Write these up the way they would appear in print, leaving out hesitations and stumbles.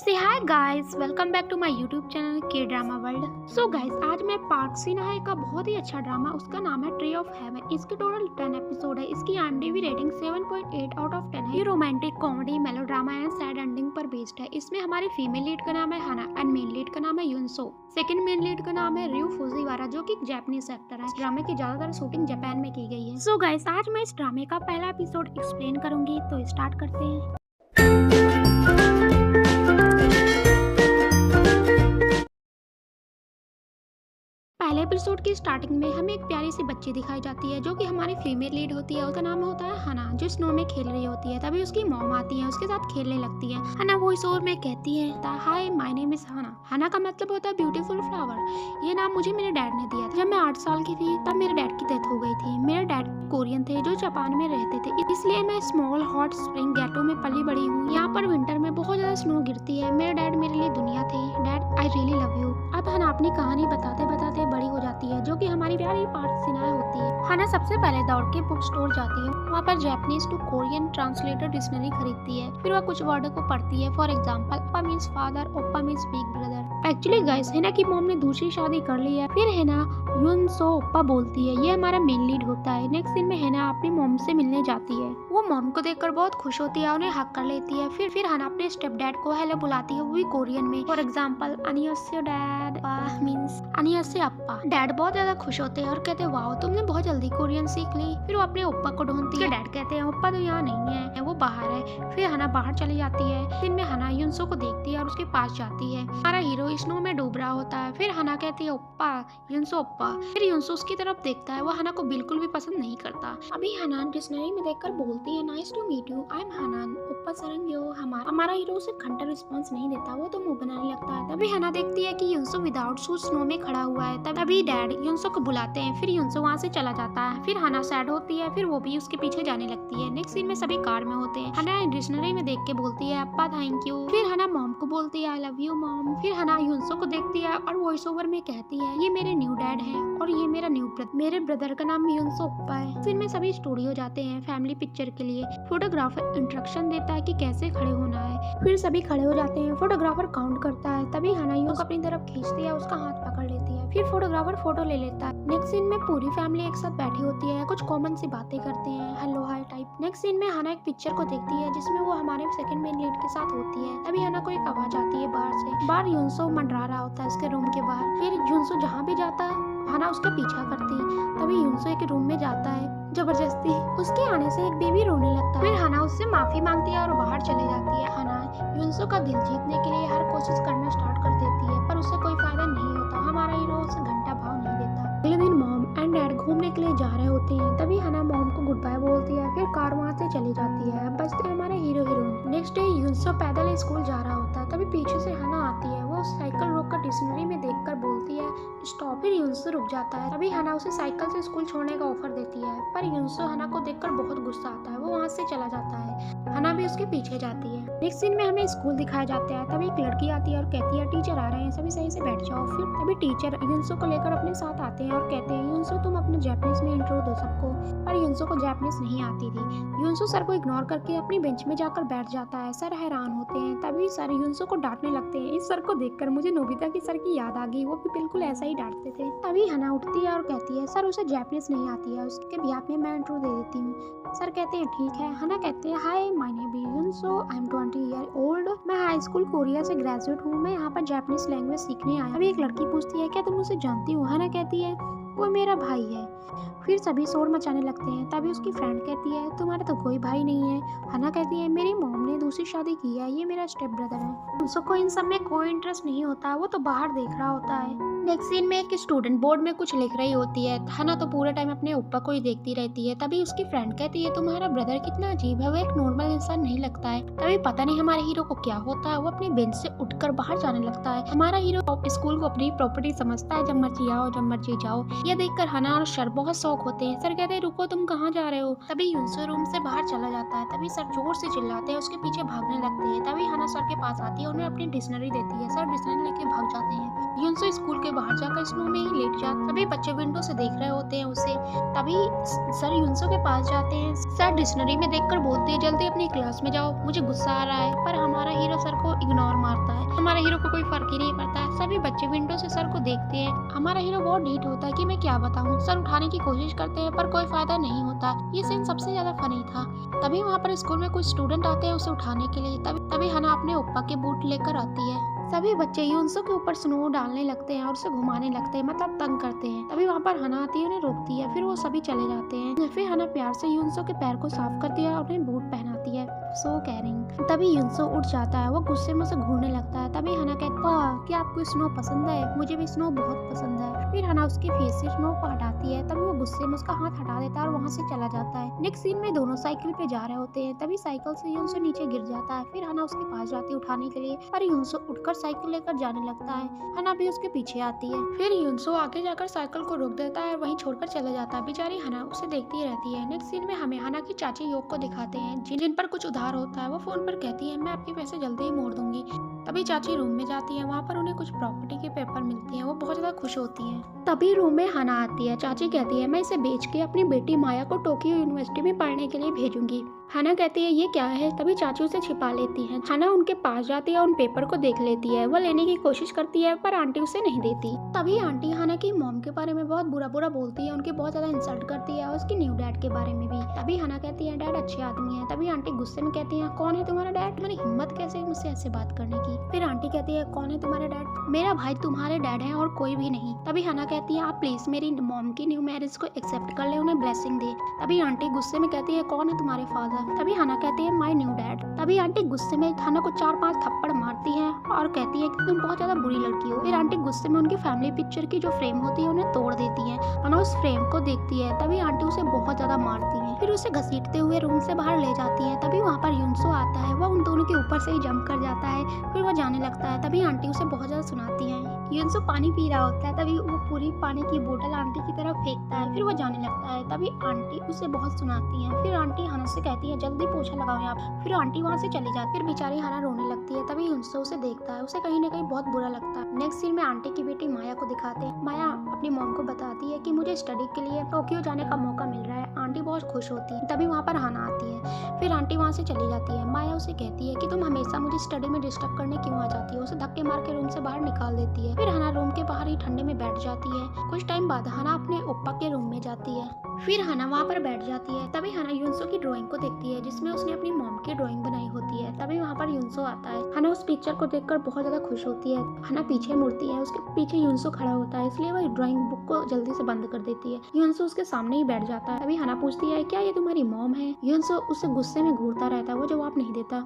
से hi guys, welcome back to my YouTube channel K drama world. So guys, आज मैं park Sinha का बहुत ही अच्छा ड्रामा, उसका नाम है ट्री ऑफ हेवन। इसके टोटल 10 एपिसोड है। इसकी IMDb रेटिंग 7.8 आउट ऑफ 10 है। ये romantic comedy melodrama and sad ending पर बेस्ड है। इसमें हमारे फीमेल लीड का नाम है हाना एंड मेन लीड का नाम है युनसो। सेकंड मेन लीड का नाम है रयू फुजीवारा, जो कि एक जापानीज एक्टर है। इस ड्रामे की ज्यादातर शूटिंग जापान में की गई है। सो गाइस, आज मैं इस ड्रामे का पहला एपिसोड एक्सप्लेन करूंगी, तो स्टार्ट करते हैं। पहले एपिसोड की स्टार्टिंग में हमें एक प्यारी सी बच्ची दिखाई जाती है, जो कि हमारी फीमेल लीड होती है। उसका नाम होता है हना, जो स्नो में खेल रही होती है। तभी उसकी मॉम आती है, उसके साथ खेलने लगती है। हना वॉइस ओवर में कहती है, हाय माय नेम इज हना। हना का मतलब होता है ब्यूटीफुल फ्लावर। ये नाम मुझे मेरे डैड ने दिया था। जब मैं 8 साल की थी तब मेरे डैड की डेथ हो गई थी। मेरे डैड कोरियन थे जो जापान में रहते थे, इसलिए मैं स्मॉल हॉट स्प्रिंग गेटो में पली बड़ी हूँ। यहाँ पर विंटर में बहुत ज्यादा स्नो गिरती है। मेरे डैड मेरे लिए दुनिया थे। Dad I really love you. अब हना अपनी कहानी बताते बताते बड़ी हो जाती है, जो कि हमारी प्यारी पार्क सिन्हा होती है। हना सबसे पहले दौड़ के बुक स्टोर जाती है। वहाँ पर Japanese to Korean translator dictionary खरीदती है। फिर वह कुछ वर्ड को पढ़ती है। फॉर एग्जाम्पल, अप्पा मीन्स फादर, ओप्पा means big brother. Actually guys, Hana की मॉम ने दूसरी शादी कर ली है। फिर हेना युनसो ओप्पा बोलती है। ये हमारा मेन लीड होता है। नेक्स्ट सीन में हेना अपनी मॉम से मिलने जाती है। वो मॉम को देखकर बहुत खुश होती है, उन्हें हक कर लेती है। फिर हना अपने स्टेप डैड को हेलो बुलाती है, वो भी कोरियन में। फॉर एग्जाम्पल, अनियोस्यो डैड मीन्स अनियोस्यो अप्पा। डैड बहुत ज्यादा खुश होते हैं और कहते हैं, वाओ तुमने बहुत जल्दी कोरियन सीख ली। फिर वो अपने ओप्पा को ढूंढती है। डैड कहते हैं, ओप्पा तो यहाँ नहीं है, वो बाहर है। फिर हना बाहर चली जाती है। दिन में हना युनसो को देखती है और उसके पास जाती है। हमारा हीरो स्नो में डूब रहा होता है। फिर हना कहती है, ओप्पा युनसो ओप्पा। फिर युनसो उसकी तरफ देखता है। वो हना को बिल्कुल भी पसंद नहीं करता। अभी हना डिक्शनरी में देखकर बोलती है, nice to meet you, I am हनान ओप्पा सरंग्यो। हमारा हीरो उसे घंटा रिस्पॉन्स नहीं देता, वो तो मुंह बनाने लगता है। तभी हना देखती है कि युनसो विदाउट शूज स्नो में खड़ा हुआ है। तभी डैड युनसो को बुलाते हैं। फिर युनसो वहाँ से चला जाता है। फिर हना सैड होती है। फिर वो भी उसके पीछे जाने लगती है। नेक्स्ट सीन में सभी कार में होते हैं। हना डिक्शनरी में देख के बोलती है, अप्पा थैंक यू। फिर हना मॉम को बोलती है, आई लव यू मॉम। फिर हना युनसो को देखती है और वॉइस ओवर में कहती है, ये मेरे न्यू डैड है और ये मेरा न्यू ब्रदर। मेरे ब्रदर का नाम युनसो ओप्पा है। फिर में सभी स्टूडियो जाते हैं फैमिली पिक्चर के लिए। फोटोग्राफर इंस्ट्रक्शन देता है कि कैसे खड़े होना है। फिर सभी खड़े हो जाते हैं। फोटोग्राफर काउंट करता है। तभी हना युनसो अपनी तरफ खींचती है, उसका हाथ पकड़ लेती है। फिर फोटोग्राफर फोटो ले लेता है। नेक्स्ट सीन में पूरी फैमिली एक साथ बैठी होती है, कुछ कॉमन सी बातें करते हैं, hello hi type. Next scene में हना एक पिक्चर को देखती है जिसमें वो हमारे सेकंड मेन लीड के साथ होती है। तभी हना को एक आवाज आती है बाहर से। बाहर युनसो मंडरा रहा होता है उसके रूम के बाहर। फिर युनसो जहाँ भी जाता है हना उसका पीछा करती है। तभी युनसो एक रूम में जाता है जबरदस्ती। उसके आने से एक बेबी रोने लगता है। फिर हना उससे माफी मांगती है और बाहर चले जाती है। हना युनसो का दिल जीतने के लिए हर कोशिश करना स्टार्ट कर देती है, पर उससे कोई फायदा नहीं होता। हमारा हीरो उसे घंटा भाव नहीं देता। अगले दिन मॉम एंड डैड घूमने के लिए जा रहे होते हैं। तभी हना मॉम को गुड बाय बोलती है। फिर कार वहाँ से चली जाती है। अब बचते हैं हमारे हीरो हीरोइन। नेक्स्ट डे युनसो पैदल स्कूल जा रहा होता है। तभी पीछे से हना आती है। वो साइकिल रोककर डिक्शनरी में देखकर बोलती है, स्टॉप। फिर युनसो रुक जाता है। तभी हना उसे साइकिल से स्कूल छोड़ने का ऑफर देती है, पर युनसो हना को देखकर बहुत गुस्सा आता है। वो वहाँ से चला जाता है। हना भी उसके पीछे जाती है। नेक्स्ट सीन में हमें स्कूल दिखाया जाता है। तभी एक लड़की आती है और कहती है, टीचर आ रहे हैं, सभी सही से बैठ जाओ। फिर तभी टीचर युनसो को लेकर अपने साथ आते हैं और कहते हैं, युनसो तुम अपने जापानीज में इंट्रो दो सबको। पर युनसो को जापानीज नहीं आती थी। युनसो सर को इग्नोर करके अपनी बेंच में जाकर बैठ जाता है। सर हैरान होते हैं। तभी सर युनसो को डांटने लगते हैं। इस सर को देखकर मुझे नोबिता की सर की याद आ गई, वो भी बिल्कुल ऐसा ही डांटते थे। तभी हना उठती है और कहती है, सर उसे जापानीज नहीं आती है, उसके बिहाफ में मैं इंट्रो दे देती हूँ। सर कहते हैं, ठीक है। हना कहते हैं, hi my name is Yunseo, I am 20 year old. मैं हाई स्कूल कोरिया से ग्रेजुएट हूँ। मैं यहाँ पर जापानीज लैंग्वेज सीखने आया। अभी एक लड़की पूछती है, क्या तुम उसे जानती हो? हना कहती है, वो मेरा भाई है। फिर सभी शोर मचाने लगते हैं। तभी उसकी फ्रेंड कहती है, तुम्हारा तो कोई भाई नहीं है। हना कहती है, मेरी मॉम ने दूसरी शादी की है, ये मेरा स्टेप ब्रदर है। उसको इन सब में कोई इंटरेस्ट नहीं होता, वो तो बाहर देख रहा होता है। नेक्स्ट सीन में एक स्टूडेंट बोर्ड में कुछ लिख रही होती है। हना तो पूरे टाइम अपने ऊपर को ही देखती रहती है। तभी उसकी फ्रेंड कहती है, तुम्हारा ब्रदर कितना अजीब है, वो एक नॉर्मल इंसान नहीं लगता है। तभी पता नहीं हमारे हीरो को क्या होता है, वो अपनी बेंच से उठकर बाहर जाने लगता है। हमारा हीरो स्कूल को अपनी प्रॉपर्टी समझता है, जब मर्जी आओ जब मर्जी जाओ। ये देखकर हना और सर बहुत शौक होते हैं। सर कहते हैं, रुको तुम कहाँ जा रहे हो? तभी युनसो रूम से बाहर चला जाता है। तभी सर जोर से चिल्लाते हैं, उसके पीछे भागने लगते हैं। तभी हना सर के पास आती है, उन्हें अपनी डिक्शनरी देती है। सर डिक्शनरी लेके भाग जाते हैं। युनसो स्कूल के बाहर जाकर स्नो में ही लेट जाता। सभी बच्चे विंडो से देख रहे होते हैं उसे। तभी सर युनसो के पास जाते हैं। सर डिक्शनरी में देखकर बोलते हैं जल्दी अपनी क्लास में जाओ, मुझे गुस्सा आ रहा है। पर हमारा हीरो सर को इग्नोर मारता है। हमारे हीरो को कोई फर्क ही नहीं पड़ता है। सभी बच्चे विंडो से सर को देखते हैं। हमारा हीरो बहुत ढीठ होता है कि मैं क्या बताऊं। सर उठाने की कोशिश करते हैं पर कोई फायदा नहीं होता। ये सीन सबसे ज्यादा फनी था। तभी वहाँ पर स्कूल में कुछ स्टूडेंट आते हैं उसे उठाने के लिए। तभी हना अपने ओप्पा के बूट लेकर आती है। सभी बच्चे युनसो के ऊपर स्नो डालने लगते हैं और उसे घुमाने लगते हैं, मतलब तंग करते हैं। तभी वहाँ पर हना आती है, उन्हें रोकती है। फिर वो सभी चले जाते हैं। फिर हना प्यार से युनसो के पैर को साफ करती है और उन्हें बूट पहनाती है। सो केयरिंग। तभी युनसो उठ जाता है, वो गुस्से में उसे घूरने लगता है। तभी हना कहती है कि आपको स्नो पसंद है? मुझे भी स्नो बहुत पसंद है। फिर हना उसके फेस से स्नो को हटाती है। तभी वो गुस्से में उसका हाथ हटा देता है और वहाँ से चला जाता है। नेक्स्ट सीन में दोनों साइकिल पे जा रहे होते हैं। तभी साइकिल से युनसो नीचे गिर जाता है। फिर हना उसके पास जाती है उठाने के लिए, पर युनसो उठकर साइकिल लेकर जाने लगता है। हना भी उसके पीछे आती है। फिर युनसो आगे जाकर साइकिल को रोक देता है और वहीं छोड़कर चला जाता है। बेचारी हना उसे देखती रहती है। नेक्स्ट सीन में हमें हना की चाची योग को दिखाते हैं, जिन पर कुछ उधार होता है। वो फोन पर कहती है मैं आपके पैसे जल्दी ही मोड़ दूंगी। तभी चाची रूम में जाती है। वहाँ पर उन्हें कुछ प्रॉपर्टी के पेपर मिलते हैं। वो बहुत ज्यादा खुश होती है। तभी रूम में हना आती है। चाची कहती है मैं इसे बेच के अपनी बेटी माया को टोक्यो यूनिवर्सिटी में पढ़ने के लिए भेजूंगी। हना कहती है ये क्या है? तभी चाची उसे छिपा लेती है। हना उनके पास जाती है, उन पेपर को देख लेती है। वो लेने की कोशिश करती है पर आंटी उसे नहीं देती। तभी आंटी हना की मॉम के बारे में बहुत बुरा बोलती है, उनकी बहुत ज्यादा इंसल्ट करती है और उसकी न्यू डैड के बारे में भी। तभी हना कहती है डैड अच्छे आदमी है। तभी आंटी गुस्से में कहती है कौन है तुम्हारा डैड? तुम्हारी हिम्मत कैसे है मुझसे ऐसे बात करने की? फिर आंटी कहती है कौन है तुम्हारा डैड? मेरा भाई तुम्हारे डैड है और कोई भी नहीं। तभी हना कहती है आप प्लीज मेरी मॉम की न्यू मैरिज को एक्सेप्ट कर ले, उन्हें ब्लेसिंग दे। तभी आंटी गुस्से में कहती है कौन है तुम्हारे फादर? तभी हना कहती है माय न्यू डैड। तभी आंटी गुस्से में हना को 4-5 थप्पड़ मारती है और कहती है कि तुम बहुत ज्यादा बुरी लड़की हो। फिर आंटी गुस्से में उनकी फैमिली पिक्चर की जो फ्रेम होती है उन्हें तोड़ देती है। हना उस फ्रेम को देखती है। तभी आंटी उसे बहुत ज्यादा मारती है। फिर उसे घसीटते हुए रूम से बाहर ले जाती है। तभी वहाँ पर युनसो आता है। वह उन दोनों के ऊपर से ही जंप कर जाता है। फिर वह जाने लगता है। तभी आंटी उसे बहुत ज्यादा सुनाती है। युनसो पानी पी रहा होता है। तभी वो पूरी पानी की बोतल आंटी की तरफ फेंकता है। फिर वो जाने लगता है। तभी आंटी उसे बहुत सुनाती है। फिर आंटी हना से कहती है जल्दी पोछा लगाओ आप। फिर आंटी वहाँ से चली जाती है। फिर बेचारी हना रोने लगती है। तभी युनसो उसे देखता है। उसे कहीं ना कहीं बहुत बुरा लगता है। नेक्स्ट सीन में आंटी की बेटी माया को दिखाते हैं। माया अपनी मॉम को बताती है कि मुझे स्टडी के लिए टोक्यो जाने का मौका मिल रहा है। आंटी बहुत खुश होती है। तभी वहाँ पर हना आती है। फिर आंटी वहाँ से चली जाती है। माया उसे कहती है कि तुम हमेशा मुझे स्टडी में डिस्टर्ब करने क्यों आ जाती हो? उसे धक्के मार के रूम से बाहर निकाल देती है। फिर हना रूम के बाहर ही ठंडे में बैठ जाती है। कुछ टाइम बाद हना अपने ओप्पा के रूम में जाती है। फिर हना वहाँ पर बैठ जाती है। तभी हना युनसो की ड्राइंग को देखती है जिसमें उसने अपनी मॉम की ड्राइंग बनाई होती है। तभी वहाँ पर युनसो आता है। हना उस पिक्चर को देखकर बहुत ज्यादा खुश होती है। हना पीछे मुड़ती है। उसके पीछे युनसो खड़ा होता है, इसलिए वह ड्राइंग बुक को जल्दी से बंद कर देती है। युनसो उसके सामने ही बैठ जाता है। तभी हना पूछती है क्या ये तुम्हारी मॉम है? युनसो उसे गुस्से में घूरता रहता है। वो जवाब नहीं देता।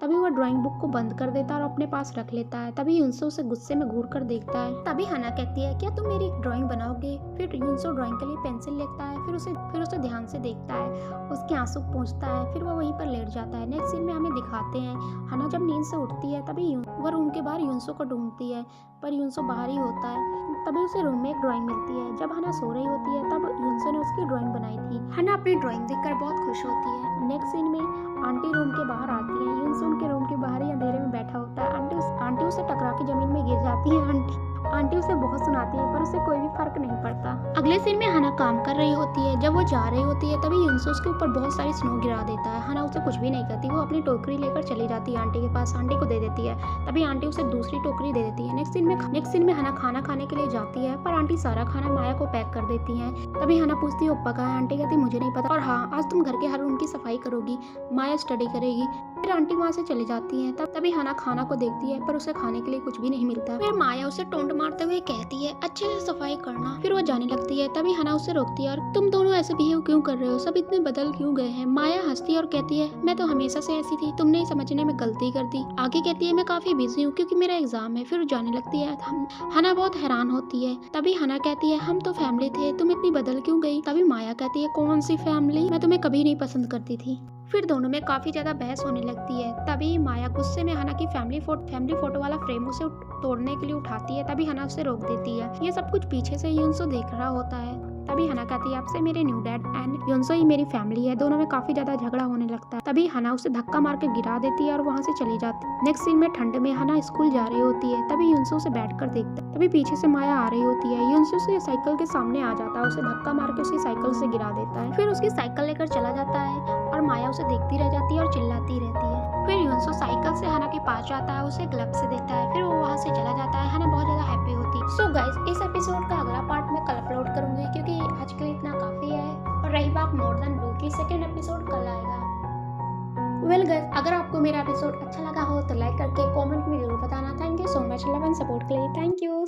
तभी वह ड्राइंग बुक को बंद कर देता है और अपने पास रख लेता है। तभी युनसो उसे गुस्से में घूर कर देखता है। तभी हना कहती है क्या तुम मेरी एक ड्राइंग बनाओगे? फिर युनसो ड्राइंग के लिए पेंसिल लेता है। फिर उसे ध्यान से देखता है। उसके आंसू पोंछता है। फिर वह वहीं पर लेट जाता है। नेक्स्ट सीन में हमें दिखाते हैं हना जब नींद से उठती है। तभी वह रूम के बाहर युनसो को ढूंढती है, पर युनसो बाहर ही होता है। तभी उसे रूम में एक ड्राइंग मिलती है। जब हना सो रही होती है तब युनसो ने उसकी ड्राइंग बनाई थी। हना अपनी ड्राइंग देखकर बहुत खुश होती है। नेक्स्ट सीन में आंटी रूम के बाहर आती है। युनसो उनके रूम के बाहर ही अंधेरे में बैठा होता है। आंटी उसे टकरा के जमीन में गिर जाती है। आंटी उसे बहुत सुनाती है पर उसे कोई भी फर्क नहीं पड़ता। अगले सीन में हना काम कर रही होती है। जब वो जा रही होती है तभी युनसो उसके ऊपर बहुत सारी स्नो गिरा देता है। हना उसे कुछ भी नहीं करती। वो अपनी टोकरी लेकर चली जाती है आंटी के पास, आंटी को दे देती है। तभी आंटी उसे दूसरी टोकरी दे देती है। नेक्स्ट सीन में हना खाना खाने के लिए जाती है, पर आंटी सारा खाना माया को पैक कर देती है। तभी हना पूछती है ओप्पा कहाँ है? आंटी कहती मुझे नहीं पता, और हाँ आज तुम घर के हर रूम की सफाई करोगी, माया स्टडी करेगी। फिर आंटी वहाँ से चली जाती है। तभी हना खाना को देखती है पर उसे खाने के लिए कुछ भी नहीं मिलता। फिर माया उसे टोंट मारते हुए कहती है अच्छे से सफाई करना। फिर वो जाने लगती है। तभी हना उसे रोकती है और तुम दोनों ऐसे बिहेव क्यों कर रहे हो? सब इतने बदल क्यों गए हैं? माया हंसती है और कहती है मैं तो हमेशा से ऐसी थी, तुमने समझने में गलती कर दी। आगे कहती है मैं काफी बिजी हूँ क्योंकि मेरा एग्जाम है। फिर जाने लगती है। हना बहुत हैरान होती है। तभी हना कहती है हम तो फैमिली थे, तुम इतनी बदल क्यों गई? तभी माया कहती है कौन सी फैमिली? मैं तुम्हें कभी नहीं पसंद करती थी। फिर दोनों में काफी ज्यादा बहस होने लगती है। तभी माया गुस्से में हना की फैमिली फोटो वाला फ्रेम उसे तोड़ने के लिए उठाती है। तभी हना उसे रोक देती है। ये सब कुछ पीछे से युनसो देख रहा होता है। तभी हना कहती है आपसे मेरे न्यू डैड एंड युनसो ही मेरी फैमिली है। दोनों में काफी ज्यादा झगड़ा होने लगता है। तभी हना उसे धक्का मार के गिरा देती है और वहाँ से चली जाती है। नेक्स्ट सीन में ठंड में हना स्कूल जा रही होती है। तभी युनसो उसे बैठकर देखता है। तभी पीछे से माया आ रही होती है। युनसो उसके साइकिल के सामने आ जाता है, उसे धक्का मार के उसकी साइकिल से गिरा देता है। फिर उसकी साइकिल लेकर चला जाता है और माया उसे देखती रह जाती है और चिल्लाती रहती है। फिर युनसो साइकिल से हना के पास जाता है, उसे ग्लव से देखता है, फिर वो वहाँ से चला जाता है। हना बहुत ज्यादा हैप्पी होती है। सो गाइस, इस एपिसोड का अगला पार्ट मैं कल अपलोड करूंगी क्योंकि आज के लिए इतना काफी है। और रही बात मोर देन ब्लू की, सेकंड एपिसोड कल आएगा। वेल गाइस, अगर आपको मेरा एपिसोड अच्छा लगा हो तो लाइक करके कमेंट में जरूर बताना। Thank you so much love and support के लिए। Thank you.